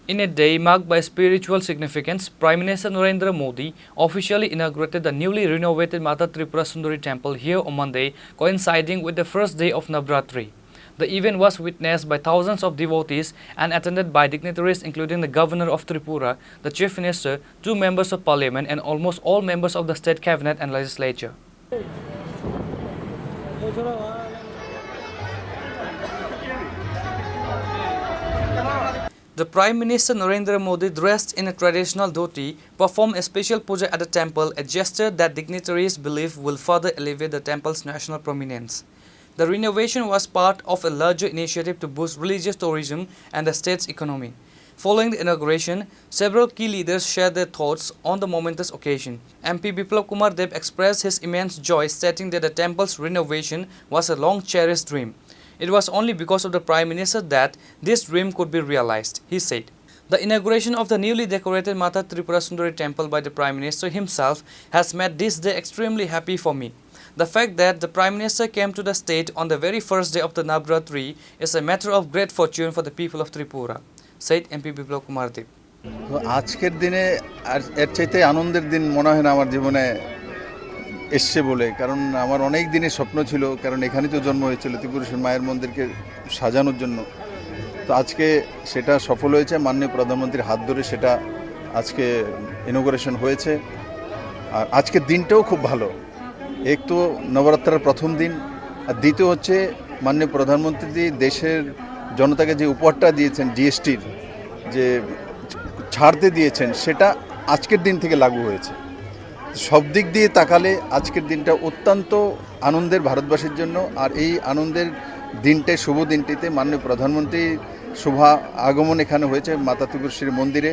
In a day marked by spiritual significance, Prime Minister Narendra Modi officially inaugurated the newly renovated Mata Tripura Sundari temple here on Monday, coinciding with the first day of Navratri. The event was witnessed by thousands of devotees and attended by dignitaries including the Governor of Tripura, the Chief Minister, 2 members of Parliament and almost all members of the State Cabinet and Legislature. The Prime Minister Narendra Modi, dressed in a traditional dhoti, performed a special puja at the temple, a gesture that dignitaries believe will further elevate the temple's national prominence. The renovation was part of a larger initiative to boost religious tourism and the state's economy. Following the inauguration, several key leaders shared their thoughts on the momentous occasion. MP Biplab Kumar Deb expressed his immense joy, stating that the temple's renovation was a long-cherished dream. It was only because of the Prime Minister that this dream could be realized, he said. The inauguration of the newly decorated Mata Tripura Sundari temple by the Prime Minister himself has made this day extremely happy for me. The fact that the Prime Minister came to the state on the very first day of the Navratri is a matter of great fortune for the people of Tripura, said MP Biplab Kumar Deb. আজকের দিনে এর চাইতে আনন্দের দিন মনে হয় না আমার জীবনে এসছে বলে, কারণ আমার অনেক দিনের স্বপ্ন ছিল, কারণ এখানেই তো জন্ম হয়েছিল ত্রিপুরেশ্বরী মায়ের মন্দিরকে সাজানোর জন্য। তো আজকে সেটা সফল হয়েছে, মাননীয় প্রধানমন্ত্রীর হাত ধরে সেটা আজকে ইনঅগুরেশন হয়েছে। আর আজকের দিনটাও খুব ভালো। এক তো নবরাত্রার প্রথম দিন, আর দ্বিতীয় হচ্ছে মাননীয় প্রধানমন্ত্রী দেশের জনতাকে যে উপহারটা দিয়েছেন জিএসটির যে ছাড়তে দিয়েছেন, সেটা আজকের দিন থেকে লাগু হয়েছে। সব দিক দিয়ে তাকালে আজকের দিনটা অত্যন্ত আনন্দের ভারতবাসীর জন্য। আর এই আনন্দের দিনটায়, শুভ দিনটিতে মাননীয় প্রধানমন্ত্রী শুভ আগমন এখানে হয়েছে মাতা ত্রিপুরেশ্বরী মন্দিরে।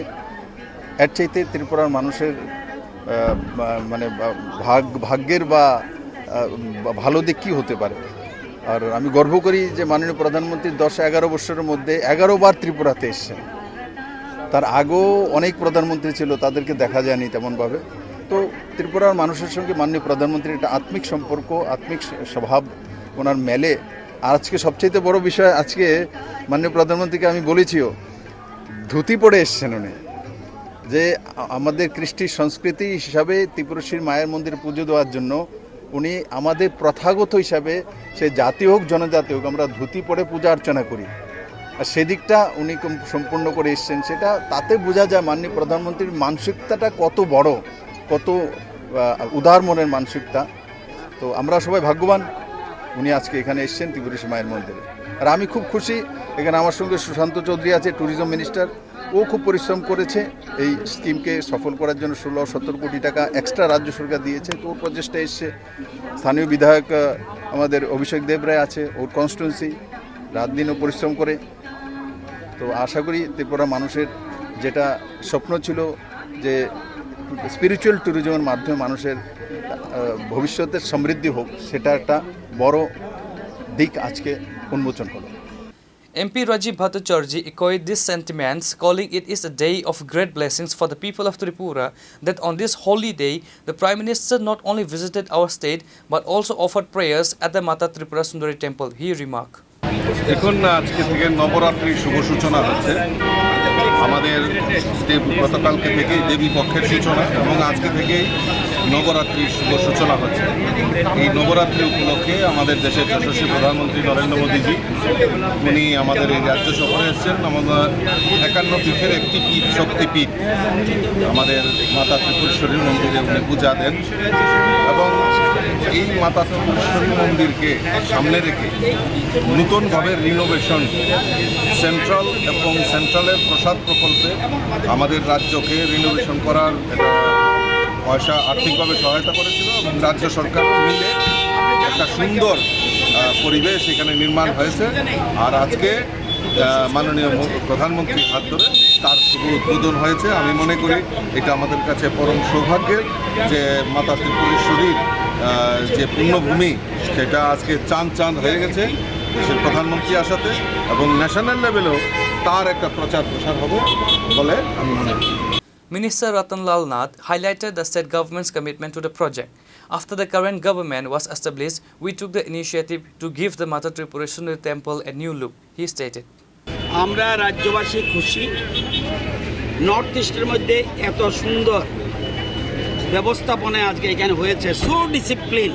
এর চাইতে ত্রিপুরার মানুষের মানে ভাগ্যের বা ভালো দিক কী হতে পারে। আর আমি গর্ব করি যে মাননীয় প্রধানমন্ত্রী 10-11 বছরের মধ্যে 11 বার ত্রিপুরাতে এসেছেন। তার আগেও অনেক প্রধানমন্ত্রী ছিল, তাদেরকে দেখা যায়নি তেমনভাবে। তো ত্রিপুরার মানুষের সঙ্গে মাননীয় প্রধানমন্ত্রীর একটা আত্মিক সম্পর্ক, আত্মিক স্বভাব ওনার মেলে। আর আজকে সবচেয়ে বড় বিষয়, আজকে মাননীয় প্রধানমন্ত্রীকে আমি বলেছিও, ধুতি পরে এসছেন উনি, যে আমাদের কৃষ্টি সংস্কৃতি হিসাবে ত্রিপুরেশ্বরী মায়ের মন্দিরে পুজো দেওয়ার জন্য উনি আমাদের প্রথাগত হিসাবে, সে জাতি হোক জনজাতি হোক, আমরা ধুতি পরে পূজা অর্চনা করি। আর সেদিকটা উনি সম্পূর্ণ করে এসছেন। সেটা তাতে বোঝা যায় মাননীয় প্রধানমন্ত্রীর মানসিকতাটা কত বড়, কত উদার মনের মানসিকতা। তো আমরা সবাই ভাগ্যবান উনি আজকে এখানে এসেছেন ত্রিপুরেশ্বরী মায়ের মন্দিরে। আর আমি খুব খুশি, এখানে আমার সঙ্গে সুশান্ত চৌধুরী আছে, ট্যুরিজম মিনিস্টার। ও খুব পরিশ্রম করেছে এই স্কিমকে সফল করার জন্য। 16-17 কোটি টাকা এক্সট্রা রাজ্য সরকার দিয়েছে, তো ওর প্রচেষ্টা এসছে। স্থানীয় বিধায়ক আমাদের অভিষেক দেব রায় আছে, ওর কনস্টিটুয়েন্সি, রাত দিনও পরিশ্রম করে। তো আশা করি ত্রিপুরা মানুষের যেটা স্বপ্ন ছিল যে স্পিরিচুয়াল ট্যুরিজমের মাধ্যমে মানুষের ভবিষ্যতের সমৃদ্ধি হোক, সেটা একটা বড় দিক আজকে উন্মোচন হলো। MP Rajiv Bhattacharjee echoed these sentiments, calling it is a day of great blessings for the people of Tripura that on this holy day, the Prime Minister not only visited our state but also offered prayers at the Mata Tripura Sundari temple, he remarked. দেখুন, আজকে থেকে নবরাত্রির শুভ সূচনা হচ্ছে। আমাদের গতকালকে থেকেই দেবী পক্ষের সূচনা এবং আজকে থেকেই নবরাত্রির শুভ সূচনা হচ্ছে। এই নবরাত্রি উপলক্ষে আমাদের দেশের যশস্বী প্রধানমন্ত্রী নরেন্দ্র মোদীজি উনি আমাদের এই রাজ্য সফরে এসেছেন। আমাদের 51 পীঠের একটি পীঠ, শক্তিপীঠ আমাদের মাতা ত্রিপুরেশ্বরী মন্দিরে উনি পূজা দেন এবং এই মাতা ত্রিপুরেশ্বরী মন্দিরকে সামনে রেখে নতুনভাবে রিনোভেশন সেন্ট্রাল এবং সেন্ট্রালের প্রসাদ প্রকল্পে আমাদের রাজ্যকে রিনোভেশন করার পয়সা আর্থিকভাবে সহায়তা করেছিল এবং রাজ্য সরকার মিলে একটা সুন্দর পরিবেশ এখানে নির্মাণ হয়েছে। আর আজকে মাননীয় প্রধানমন্ত্রীর হাত ধরে তার শুভ উদ্বোধন হয়েছে। আমি মনে করি এটা আমাদের কাছে পরম সৌভাগ্যের যে মাতা ত্রিপুরেশ্বরীর যে পুণ্যভূমি, সেটা আজকে চাঁদ হয়ে গেছে দেশের প্রধানমন্ত্রী আসাতে, এবং ন্যাশনাল লেভেলেও তার একটা প্রচার প্রসার হবে বলে আমি মনে করি। Minister Ratanlal Nath highlighted the state government's commitment to the project. After the current government was established, we took the initiative to give the Mata Tripura Sundari temple a new look, he stated. আমরা রাজ্যবাসী খুশি। North ইস্টের মধ্যে এত সুন্দর ব্যবস্থাপনায় আজকে এখানে হয়েছে, সো ডিসিপ্লিন।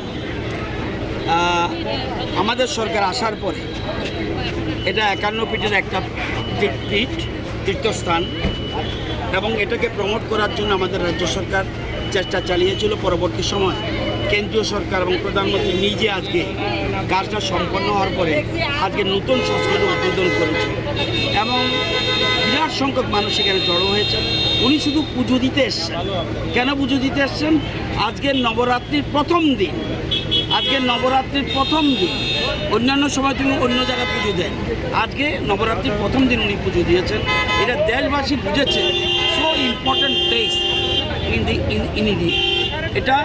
আমাদের সরকার আসার পরে এটা 51 পীঠের একটা তীর্থস্থান এবং এটাকে প্রমোট করার জন্য আমাদের রাজ্য সরকার চেষ্টা চালিয়েছিল। পরবর্তী সময় কেন্দ্রীয় সরকার এবং প্রধানমন্ত্রী নিজে আজকে কাজটা সম্পন্ন হওয়ার পরে আজকে নতুন সংস্কৃতি উদ্বোধন করেছে এবং বিরাট সংখ্যক মানুষ এখানে জড়ো হয়েছে। উনি শুধু পুজো দিতে এসছেন। কেন পুজো দিতে এসছেন? আজকের নবরাত্রির প্রথম দিন। অন্যান্য সময় তুমি অন্য জায়গায় পুজো দেন, আজকে নবরাত্রির প্রথম দিন উনি পুজো দিয়েছেন। এটা দেশবাসী বুঝেছে। So important place in India. এটা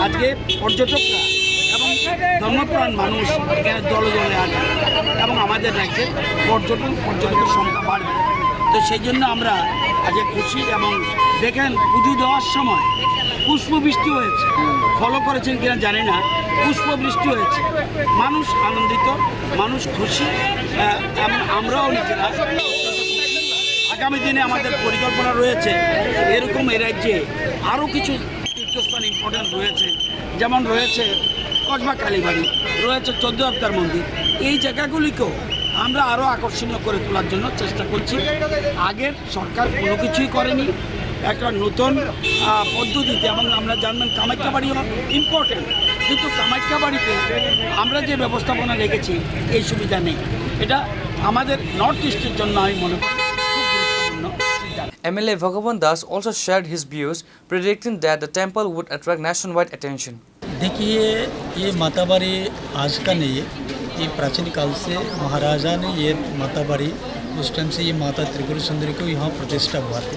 আজকে পর্যটকরা এবং ধর্মপ্রাণ মানুষ এখানে দলে দলে আসবে এবং আমাদের রাজ্যে পর্যটকের সংখ্যা বাড়বে। তো সেই জন্য আমরা আজকে খুশি। এবং দেখেন পুজো দেওয়ার সময় পুষ্পবৃষ্টি হয়েছে, ফলো করেছেন কিনা জানি না, পুষ্পবৃষ্টি হয়েছে। মানুষ আনন্দিত, মানুষ খুশি এবং আমরাও নিজেরা। আগামী দিনে আমাদের পরিকল্পনা রয়েছে এরকম এই রাজ্যে আরও কিছু তীর্থস্থান ইম্পর্টেন্ট রয়েছে, যেমন রয়েছে কসবা কালীবাড়ি, রয়েছে 14 অবতার মন্দির। এই জায়গাগুলিকেও আমরা আরও আকর্ষণীয় করে তোলার জন্য চেষ্টা করছি। আগের সরকার কোনো কিছুই করেনি, একটা নতুন পদ্ধতিতে। এবং আমরা জানবেন কামাখ্যাবাড়িও ইম্পর্টেন্ট, কিন্তু কামাখ্যাবাড়িতে আমরা যে ব্যবস্থাপনা রেখেছি এই সুবিধা নেই। এটা আমাদের নর্থ ইস্টের জন্য আমি মনে করি খুব গুরুত্বপূর্ণ। MLA Bhagavan Das also shared his views, predicting that the temple would attract nationwide attention. देखिए, ये माताबाड़ी आज का नहीं है, ये प्राचीन काल से महाराजा ने ये माताबाड़ी उस टाइम से ये माता त्रिपुरा सुंदरी को यहाँ प्रतिष्ठा हुआ था।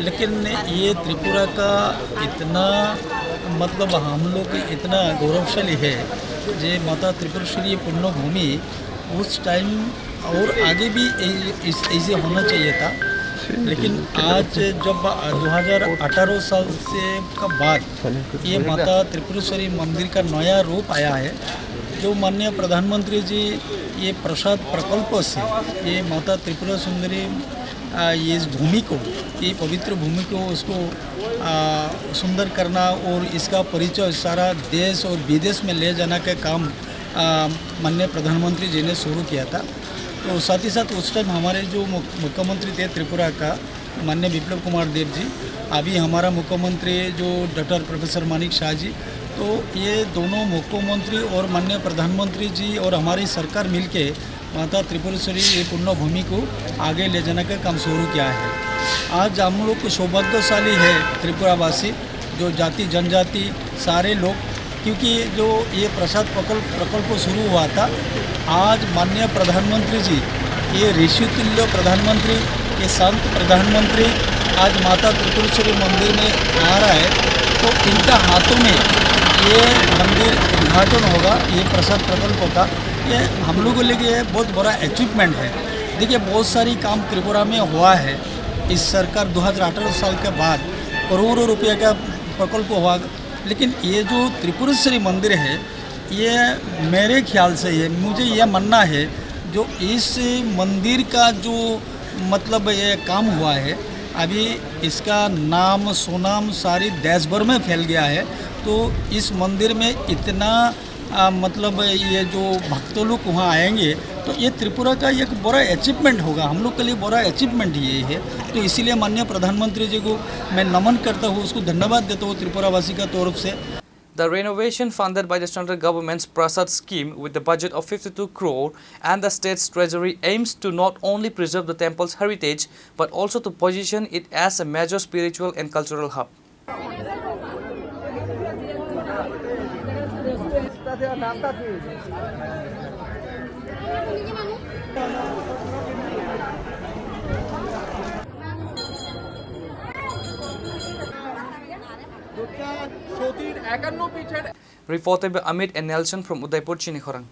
लेकिन ये त्रिपुरा का इतना मतलब हम लोग इतना गौरवशाली है, जे माता त्रिपुरेश्वरी पुण्य भूमि उस टाइम और आगे भी ऐसे होना चाहिए था। लेकिन आज जब 2018 साल से का बाद ये माता त्रिपुरेश्वरी मंदिर का नया रूप आया है, जो माननीय प्रधानमंत्री जी ये प्रसाद प्रकल्प से ये माता त्रिपुरा सुंदरी ये इस भूमि को, ये पवित्र भूमि को उसको सुंदर करना और इसका परिचय सारा देश और विदेश में ले जाना का काम माननीय प्रधानमंत्री जी ने शुरू किया था। तो साथ ही साथ उस टाइम हमारे जो मुख्यमंत्री थे त्रिपुरा का माननीय विप्लव कुमार देव जी, अभी हमारा मुख्यमंत्री जो डॉक्टर प्रोफेसर मानिक शाह जी, तो ये दोनों मुख्यमंत्री और माननीय प्रधानमंत्री जी और हमारी सरकार मिलके माता त्रिपुरेश्वरी ये पुण्य भूमि को आगे ले जाने का काम शुरू किया है। आज हम लोग सौभाग्यशाली है त्रिपुरावासी, जो जाति जनजाति सारे लोग, क्योंकि जो ये प्रसाद प्रकल्प शुरू हुआ था, आज माननीय प्रधानमंत्री जी ये ऋषितुल्य प्रधानमंत्री, ये संत प्रधानमंत्री आज माता त्रिपुरेश्वरी मंदिर में आ रहा है। तो इनका हाथों में ये मंदिर उद्घाटन होगा, ये प्रसाद प्रकल्प का। ये हम लोगों के लिए बहुत बड़ा अचीवमेंट है। देखिए, बहुत सारी काम त्रिपुरा में हुआ है। इस सरकार 2018 साल के बाद करोड़ों रुपये का प्रकल्प हुआ, लेकिन ये जो त्रिपुरेश्वरी मंदिर है, ये मेरे ख्याल से ये मुझे यह मानना है, जो इस मंदिर का जो मतलब ये काम हुआ है, अभी इसका नाम सुनाम सारी देश भर में फैल गया है। तो इस मंदिर में इतना मतलब ये जो भक्त लोग वहाँ आएंगे, तो ये त्रिपुरा का एक बड़ा अचीवमेंट होगा, हम लोग के लिए बड़ा अचीवमेंट ये है। तो इसीलिए माननीय प्रधानमंत्री जी को मैं नमन करता हूँ, उसको धन्यवाद देता हूँ त्रिपुरावासी का तरफ से। The renovation funded by the central government's Prasad scheme with the budget of 52 crore and the state's treasury aims to not only preserve the temple's heritage but also to position it as a major spiritual and cultural hub. Reported by Amit and Nelson from Udaipur, Chinikhorang.